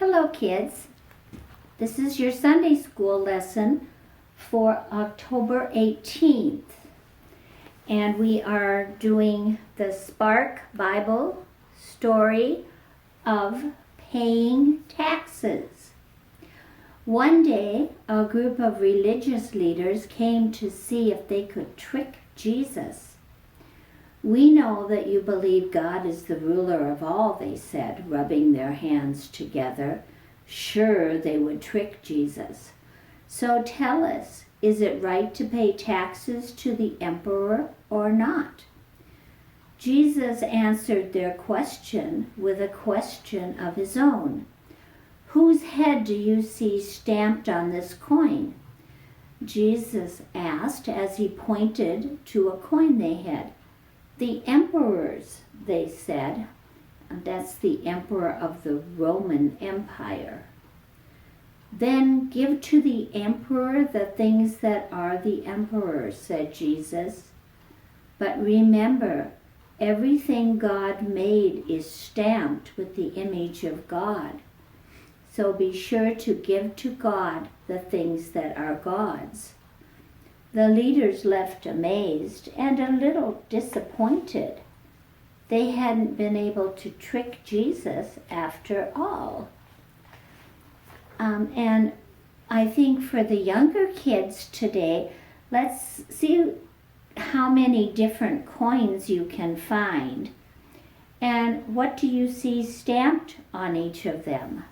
Hello kids, this is your Sunday school lesson for October 18th, and we are doing the Spark Bible story of paying taxes. One day, a group of religious leaders came to see if they could trick Jesus. "We know that you believe God is the ruler of all," they said, rubbing their hands together. Sure, they would trick Jesus. "So tell us, is it right to pay taxes to the emperor or not?" Jesus answered their question with a question of his own. "Whose head do you see stamped on this coin?" Jesus asked as he pointed to a coin they had. "The emperor's," they said. That's the emperor of the Roman Empire. "Then give to the emperor the things that are the emperor's," said Jesus. "But remember, everything God made is stamped with the image of God. So be sure to give to God the things that are God's." The leaders left amazed and a little disappointed. They hadn't been able to trick Jesus after all. And I think for the younger kids today, let's see how many different coins you can find. And what do you see stamped on each of them?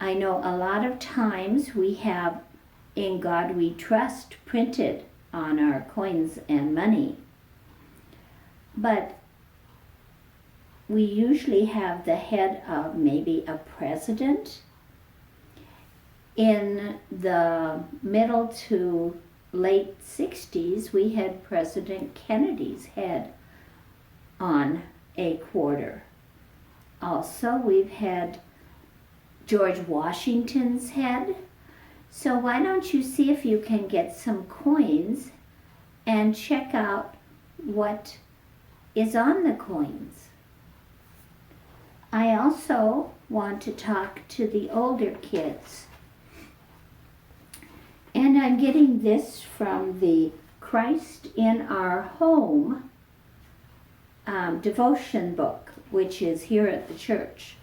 I know a lot of times we have "In God We Trust" printed on our coins and money. But we usually have the head of maybe a president. In the middle to late 60s, we had President Kennedy's head on a quarter. Also, we've had George Washington's head. So why don't you see if you can get some coins and check out what is on the coins. I also want to talk to the older kids. And I'm getting this from the Christ in Our Home devotion book, which is here at the church.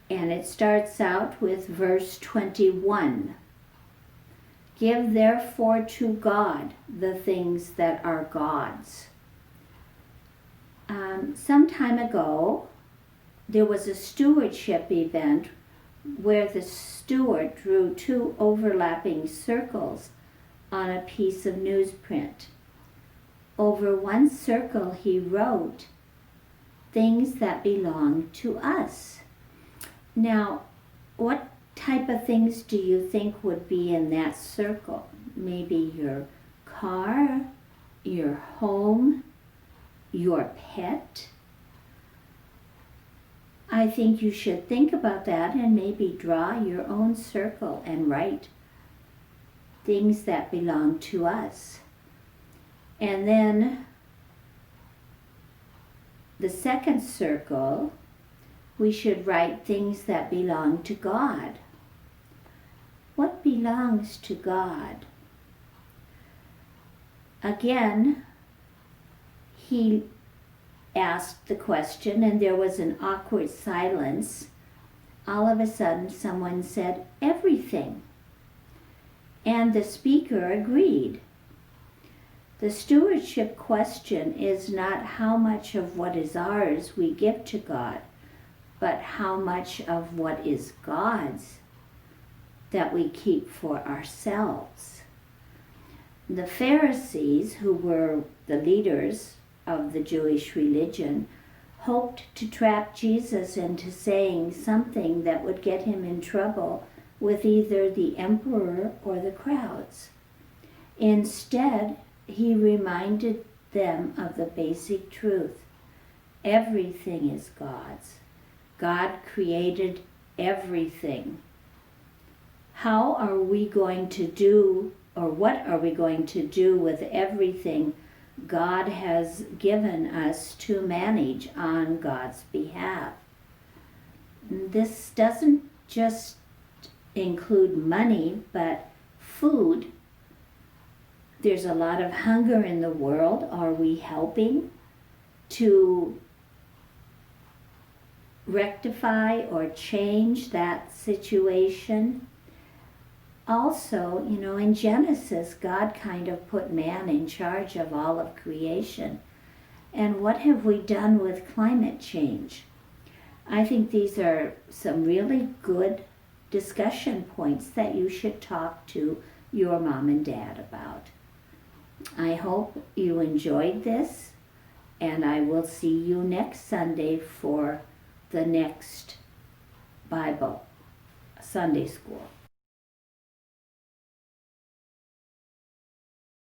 And it starts out with verse 21. "Give therefore to God the things that are God's." Some time ago, there was a stewardship event where the steward drew two overlapping circles on a piece of newsprint. Over one circle he wrote, "Things that belong to us." Now, what type of things do you think would be in that circle? Maybe your car, your home, your pet? I think you should think about that and maybe draw your own circle and write things that belong to us. And then the second circle, we should write things that belong to God. What belongs to God? Again, he asked the question and there was an awkward silence. All of a sudden, someone said, "Everything." And the speaker agreed. The stewardship question is not how much of what is ours we give to God, but how much of what is God's that we keep for ourselves. The Pharisees, who were the leaders of the Jewish religion, hoped to trap Jesus into saying something that would get him in trouble with either the emperor or the crowds. Instead, he reminded them of the basic truth. Everything is God's. God created everything. How are we going to do, or what are we going to do with everything God has given us to manage on God's behalf. This doesn't just include money, but food. There's a lot of hunger in the world. Are we helping to rectify or change that situation? Also, in Genesis, God kind of put man in charge of all of creation. And what have we done with climate change? I think these are some really good discussion points that you should talk to your mom and dad about. I hope you enjoyed this, and I will see you next Sunday for the next Bible Sunday school.